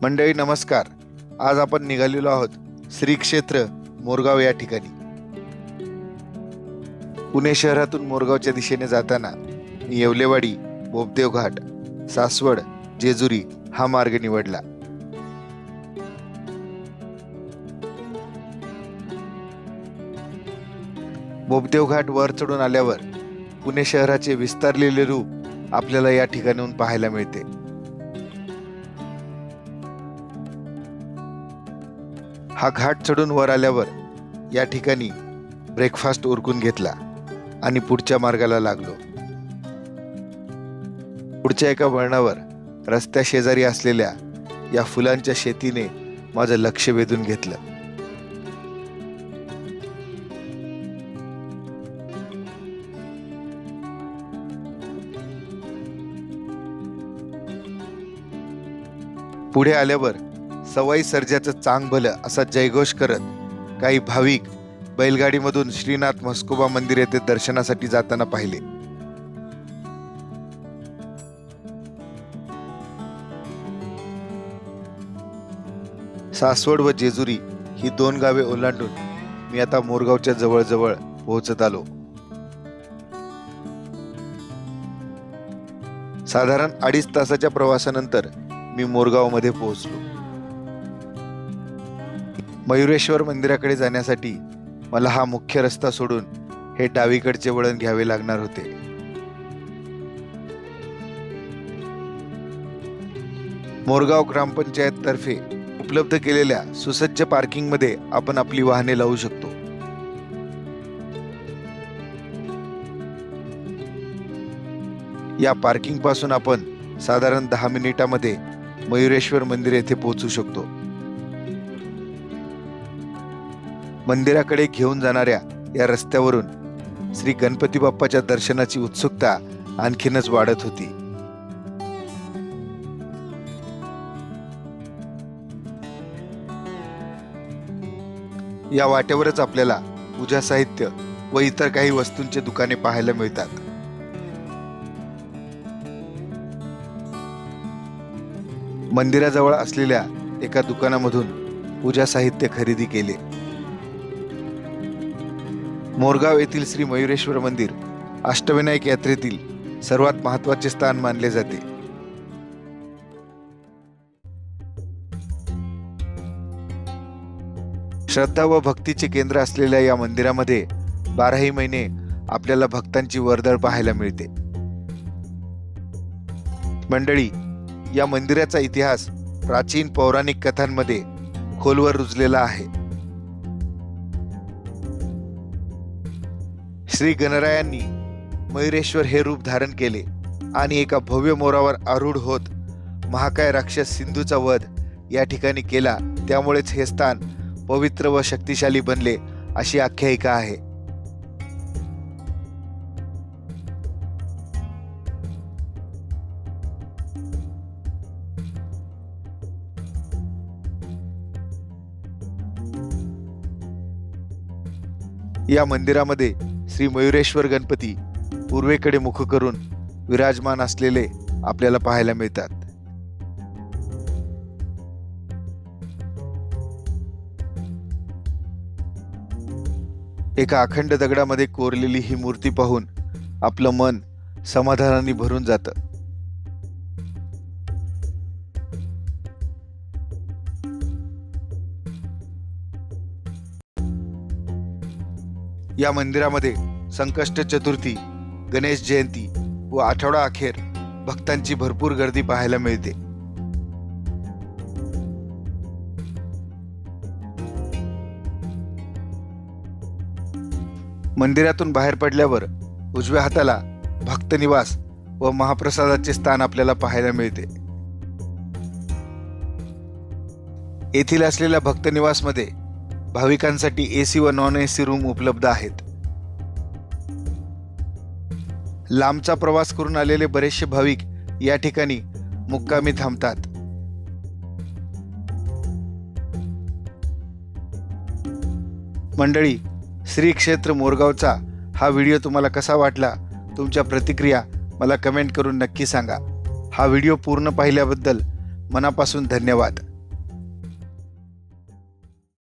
मंडळी नमस्कार. आज आपण निघालेलो आहोत श्री क्षेत्र मोरगाव या ठिकाणी. पुणे शहरातून मोरगावच्या दिशेने जाताना मी येवलेवाडी, बोपदेव घाट, सासवड, जेजुरी हा मार्ग निवडला. बोपदेव घाट वर चढून आल्यावर पुणे शहराचे विस्तारलेले रूप आपल्याला या ठिकाणाहून पाहायला मिळते. हा घाट चढून वर आल्यावर या ठिकाणी ब्रेकफास्ट उरकून घेतला आणि पुढच्या मार्गाला लागलो. पुढच्या एका वळणावर रस्त्या शेजारी असलेल्या या फुलांच्या शेतीने माझं लक्ष वेधून घेतलं. पुढे आल्यावर सवाई सर्जाचं चांग भलं असा जयघोष करत काही भाविक बैलगाडीमधून श्रीनाथ म्हस्कोबा मंदिर येथे दर्शनासाठी जाताना पाहिले. सासवड व जेजुरी ही 2 गावे ओलांडून मी आता मोरगावच्या जवळ पोहोचत आलो. साधारण 2.5 तासाच्या प्रवासानंतर मी मोरगावमध्ये पोहोचलो. मयुरेश्वर मंदिराकडे जाण्यासाठी मला हा मुख्य रस्ता सोडून हे डावीकडचे वळण घ्यावे लागणार होते. मोरगाव ग्रामपंचायत तर्फे उपलब्ध केलेल्या सुसज्ज पार्किंग मध्ये आपण आपली वाहने लावू शकतो. या पार्किंग पासून आपण साधारण 10 मिनिटांमध्ये मयुरेश्वर मंदिर येथे पोहोचू शकतो. मंदिराकडे घेऊन जाणाऱ्या या रस्त्यावरून श्री गणपती बाप्पाच्या दर्शनाची उत्सुकता आणखीनच वाढत होती. या वाटेवरच आपल्याला पूजा साहित्य व इतर काही वस्तूंचे दुकाने पाहायला मिळतात. मंदिराजवळ असलेल्या एका दुकानामधून पूजा साहित्य खरेदी केले. मोरगाव येथील श्री मयुरेश्वर मंदिर अष्टविनायक यात्रेतील सर्वात महत्त्वाचे स्थान मानले जाते. श्रद्धा व भक्तीचे केंद्र असलेल्या या मंदिरामध्ये 12ही महिने आपल्याला भक्तांची वर्दळ पाहायला मिळते. मंडळी, या मंदिराचा इतिहास प्राचीन पौराणिक कथांमध्ये खोलवर रुजलेला आहे. श्री गणरायांनी मयुरेश्वर हे रूप धारण केले आणि एका भव्य मोरावर आरूढ होत महाकाय राक्षस सिंधूचा वध या ठिकाणी केला. त्यामुळेच हे स्थान पवित्र व शक्तिशाली बनले अशी आख्यायिका आहे. या मंदिरामध्ये श्री मयुरेश्वर गणपती पूर्वेकडे मुख करून विराजमान असलेले आपल्याला पाहायला मिळतात. एका अखंड दगडामध्ये कोरलेली ही मूर्ती पाहून आपलं मन समाधानाने भरून जातं. या मंदिरामध्ये संकष्ट चतुर्थी, गणेश जयंती व आठवडा अखेर भक्तांची भरपूर गर्दी पाहायला मिळते. मंदिरातून बाहेर पडल्यावर उजव्या हाताला भक्त निवास व महाप्रसादाचे स्थान आपल्याला पाहायला मिळते. येथील असलेल्या भक्त निवासमध्ये भाविकांसाठी एसी व नॉन एसी रूम उपलब्ध आहेत. लांबचा प्रवास करून आलेले बरेचसे भाविक या ठिकाणी मुक्कामी थांबतात. मंडळी, श्री क्षेत्र मोरगावचा हा व्हिडिओ तुम्हाला कसा वाटला? तुमच्या प्रतिक्रिया मला कमेंट करून नक्की सांगा. हा व्हिडिओ पूर्ण पाहिल्याबद्दल मनापासून धन्यवाद.